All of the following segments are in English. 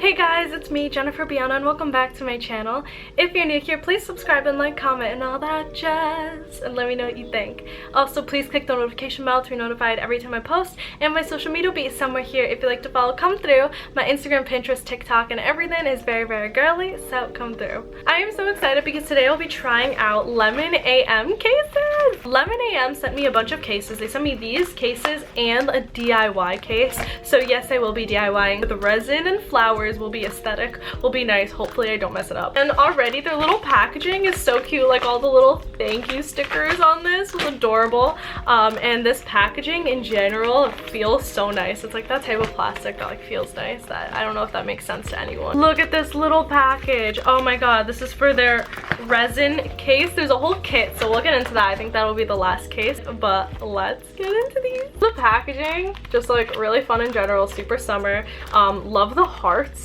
Hey guys, it's me, Jennifer-Biana, and welcome back to my channel. If you're new here, please subscribe and like, comment, and all that jazz, and let me know what you think. Also, please click the notification bell to be notified every time I post, and my social media will be somewhere here if you'd like to follow. Come through. My Instagram, Pinterest, TikTok, and everything is very, very girly, so come through. I am so excited because today I'll be trying out Lemon AM cases. Lemon AM sent me a bunch of cases. They sent me these cases and a DIY case. So yes, I will be DIYing. The resin and flowers will be aesthetic, will be nice. Hopefully I don't mess it up. And already their little packaging is so cute. Like all the little thank you stickers on this was adorable. And this packaging in general feels so nice. It's like that type of plastic that like feels nice. That I don't know if that makes sense to anyone. Look at this little package. Oh my god, this is for their resin case. There's a whole kit, so we'll get into that. I think that will be the last case, but let's get into these. The packaging, just like really fun in general, super summer. Love the hearts.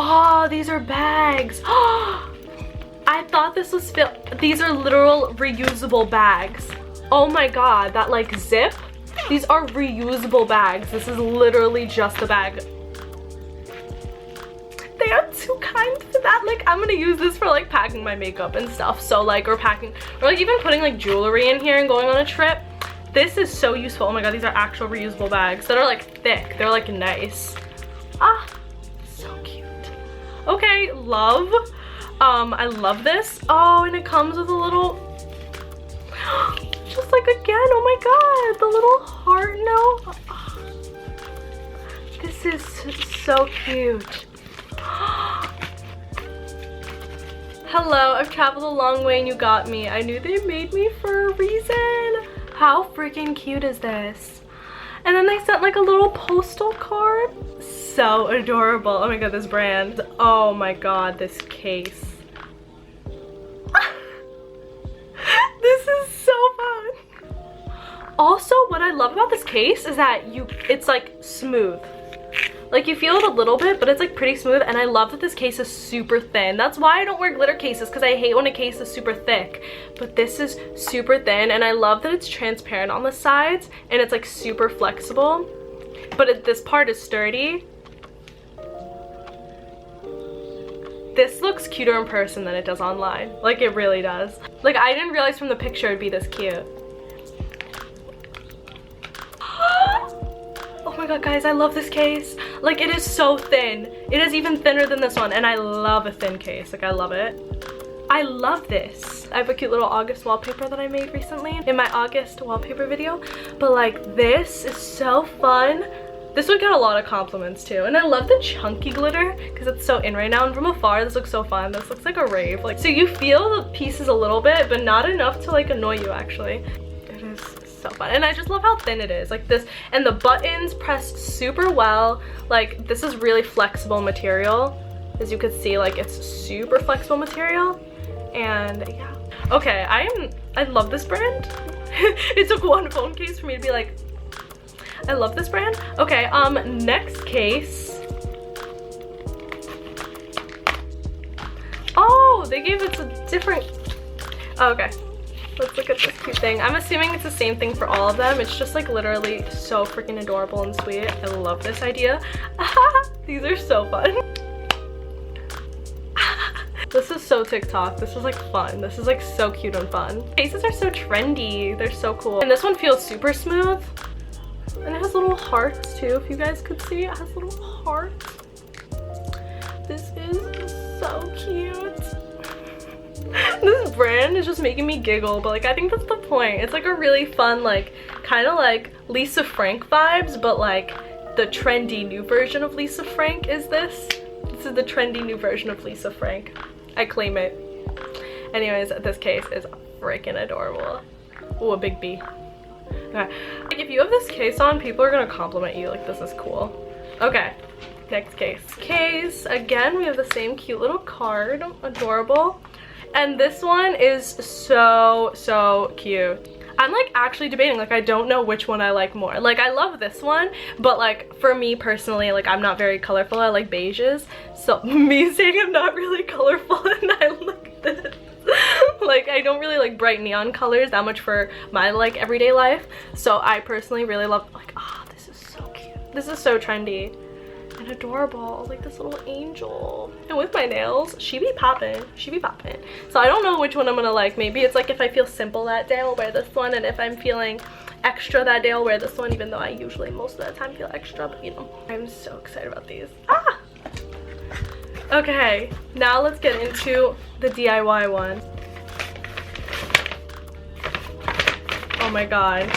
Oh, these are bags. I thought this was these are literal reusable bags. Oh my god, that like zip. These are reusable bags. This is literally just a bag. They are too kind for that. Like I'm gonna use this for like packing my makeup and stuff. So like, or packing, or like even putting like jewelry in here and going on a trip. This is so useful. Oh my god, these are actual reusable bags that are like thick. They're like nice. Ah, so cute. Okay, love. I love this. Oh, and it comes with a little, just like again, oh my god, the little heart note. Oh, this is so cute. Hello, I've traveled a long way and you got me. I knew they made me for a reason. How freaking cute is this? And then they sent like a little postal card. So adorable. Oh my god, this brand. Oh my god, this case. This is so fun. Also, what I love about this case is that it's like smooth. Like you feel it a little bit, but it's like pretty smooth, and I love that this case is super thin. That's why I don't wear glitter cases, because I hate when a case is super thick. But this is super thin, and I love that it's transparent on the sides, and it's like super flexible. But this part is sturdy. This looks cuter in person than it does online. Like it really does. Like I didn't realize from the picture it'd be this cute. Oh my god, guys, I love this case. Like it is so thin. It is even thinner than this one, and I love a thin case. Like I love it. I love this. I have a cute little August wallpaper that I made recently in my August wallpaper video. But like this is so fun. This would get a lot of compliments too. And I love the chunky glitter because it's so in right now, and from afar this looks so fun. This looks like a rave. Like so you feel the pieces a little bit, but not enough to like annoy you actually. It is so fun, and I just love how thin it is. Like this, and the buttons press super well. Like this is really flexible material, as you can see. Like it's super flexible material, and yeah. Okay, I love this brand. It took one phone case for me to be like, I love this brand. Okay, next case. Oh, they gave it a different, oh, okay. Let's look at this cute thing. I'm assuming it's the same thing for all of them. It's just like literally so freaking adorable and sweet. I love this idea. These are so fun. This is so TikTok. This is like fun. This is like so cute and fun. Cases are so trendy. They're so cool. And this one feels super smooth. And it has little hearts too, if you guys could see. It has little hearts. This is so cute. This brand is just making me giggle, but like I think that's the point. It's like a really fun, like kind of like Lisa Frank vibes, but like the trendy new version of Lisa Frank is this. This is the trendy new version of Lisa Frank. I claim it. Anyways, this case is freaking adorable. Ooh, a big B. Okay. Like if you have this case on, people are gonna compliment you. Like this is cool. Okay, next case. Case, again, we have the same cute little card. Adorable. And this one is so cute. I'm like actually debating, like I don't know which one I like more. Like I love this one, but like for me personally, like I'm not very colorful. I like beiges. So me saying I'm not really colorful and I like this. Like I don't really like bright neon colors that much for my like everyday life. So I personally really love, like, oh, this is so cute. This is so trendy. And and adorable, like this little angel. And with my nails, she be popping. So I don't know which one I'm gonna like. Maybe it's like if I feel simple that day, I'll wear this one, and if I'm feeling extra that day, I'll wear this one, even though I usually most of the time feel extra, but you know. I'm so excited about these. Ah! Okay, now let's get into the DIY one. Oh my god.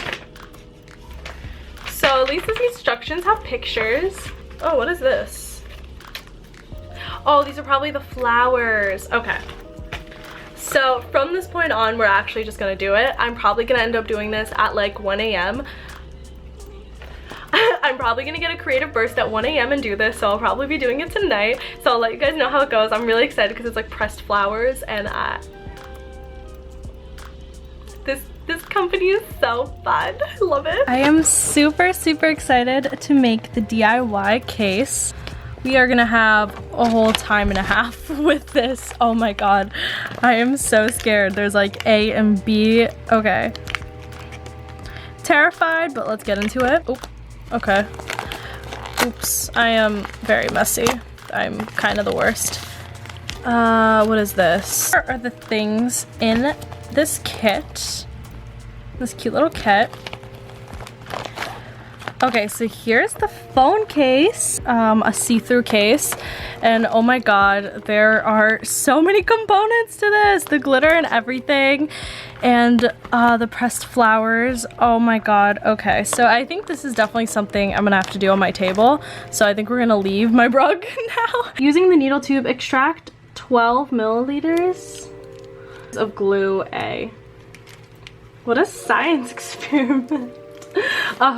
So at least these instructions have pictures. Oh, what is this? Oh, these are probably the flowers. Okay. So from this point on, we're actually just gonna do it. I'm probably gonna end up doing this at like 1 a.m. I'm probably gonna get a creative burst at 1 a.m. and do this, so I'll probably be doing it tonight. So I'll let you guys know how it goes. I'm really excited because it's like pressed flowers, and this company is so fun. I love it. I am super excited to make the DIY case. We are gonna have a whole time and a half with this. Oh my god, I am so scared. There's like A and B. Okay. Terrified, but let's get into it. Oh, okay. Oops, I am very messy. I'm kind of the worst. What is this? What are the things in this kit? This cute little kit. Okay, so here's the phone case, a see-through case, and oh my god, there are so many components to this, the glitter and everything, and the pressed flowers. Oh my god. Okay, so I think this is definitely something I'm gonna have to do on my table, so I think we're gonna leave my rug now. Using the needle tube, extract 12 milliliters of glue A. What a science experiment.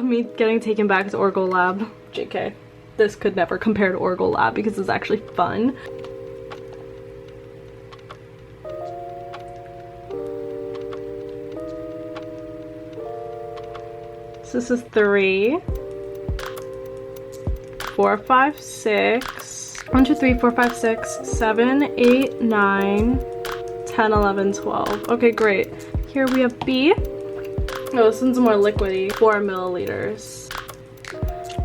Me getting taken back to Orgo Lab. JK. This could never compare to Orgo Lab because it's actually fun. So this is 3, 4, 5, 6. 1, 2, 3, 4, 5, 6, 7, 8, 9, 10, 11, 12. Okay, great. Here we have B. Oh, this one's more liquidy. 4 milliliters.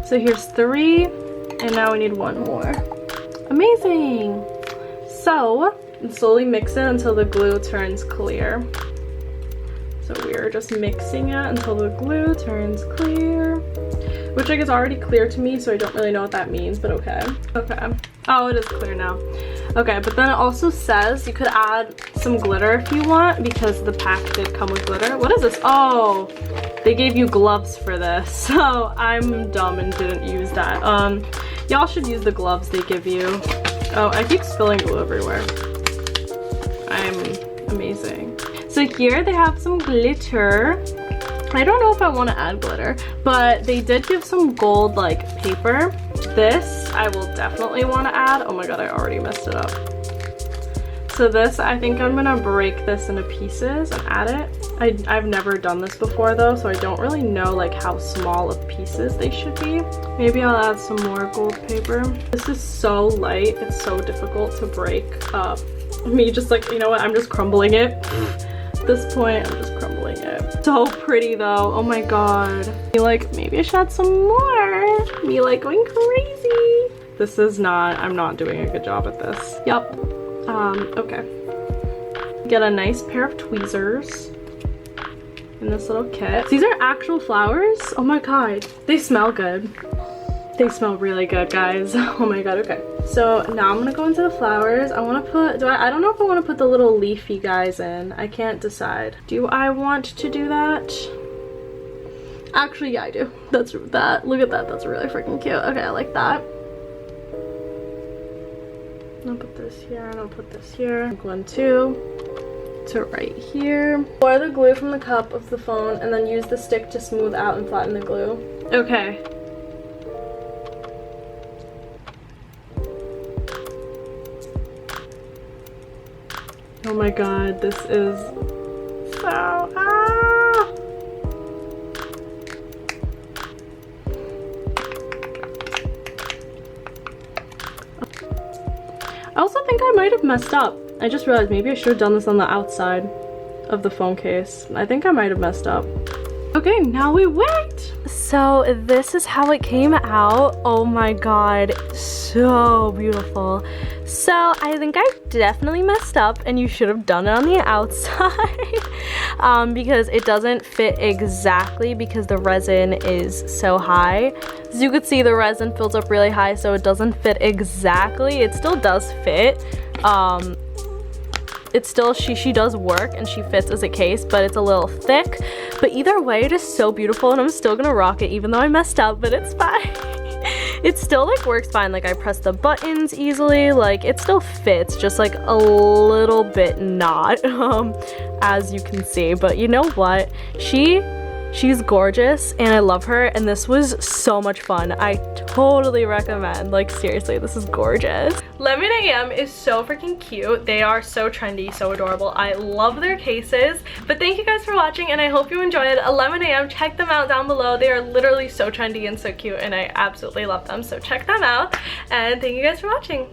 So here's 3, and now we need 1 more. Amazing! So, slowly mix it until the glue turns clear. So we're just mixing it until the glue turns clear. Which like is already clear to me, so I don't really know what that means, but okay. Okay. Oh, it is clear now. Okay, but then it also says you could add some glitter if you want, because the pack did come with glitter. What is this? Oh, they gave you gloves for this. So I'm dumb and didn't use that. Y'all should use the gloves they give you. Oh, I keep spilling glue everywhere. I'm amazing. So here they have some glitter. I don't know if I want to add glitter, but they did give some gold like paper. This I will definitely want to add. Oh my god, I already messed it up. So this, I think I'm gonna break this into pieces and add it. I've never done this before though, so I don't really know like how small of pieces they should be. Maybe I'll add some more gold paper. This is so light, it's so difficult to break up. Me just like, you know what, I'm just crumbling it. At this point, I'm just crumbling it. So pretty though, oh my god. Like, maybe I should add some more. Me like going crazy. This is not, I'm not doing a good job at this. Yup. Okay. Get a nice pair of tweezers in this little kit. These are actual flowers? Oh my god. They smell good. They smell really good, guys. Oh my god, okay. So now I'm gonna go into the flowers. I wanna put, I don't know if I wanna put the little leafy guys in. I can't decide. Do I want to do that? Actually, yeah, I do. That's that. Look at that, that's really freaking cute. Okay, I like that. I'll put this here, and I'll put this here. 1, 2 to right here. Pour the glue from the cup of the phone and then use the stick to smooth out and flatten the glue. Okay. Oh my god, this is so, I also think I might have messed up. I just realized maybe I should have done this on the outside of the phone case. I think I might have messed up. Okay, now we wait. So this is how it came out. Oh my god, so beautiful. So I think I definitely messed up, and you should have done it on the outside because it doesn't fit exactly because the resin is so high. As you could see, the resin fills up really high, so it doesn't fit exactly. It still does fit. It's still, she does work and she fits as a case, but it's a little thick. But either way, it is so beautiful, and I'm still gonna rock it even though I messed up, but it's fine. It still like works fine. Like I press the buttons easily, like it still fits, just like a little bit not, as you can see. But you know what? She's gorgeous and I love her, and this was so much fun. I totally recommend, like seriously, this is gorgeous. Lemon AM is so freaking cute. They are so trendy, so adorable. I love their cases. But thank you guys for watching, and I hope you enjoyed. Lemon AM, check them out down below. They are literally so trendy and so cute, and I absolutely love them. So check them out, and thank you guys for watching.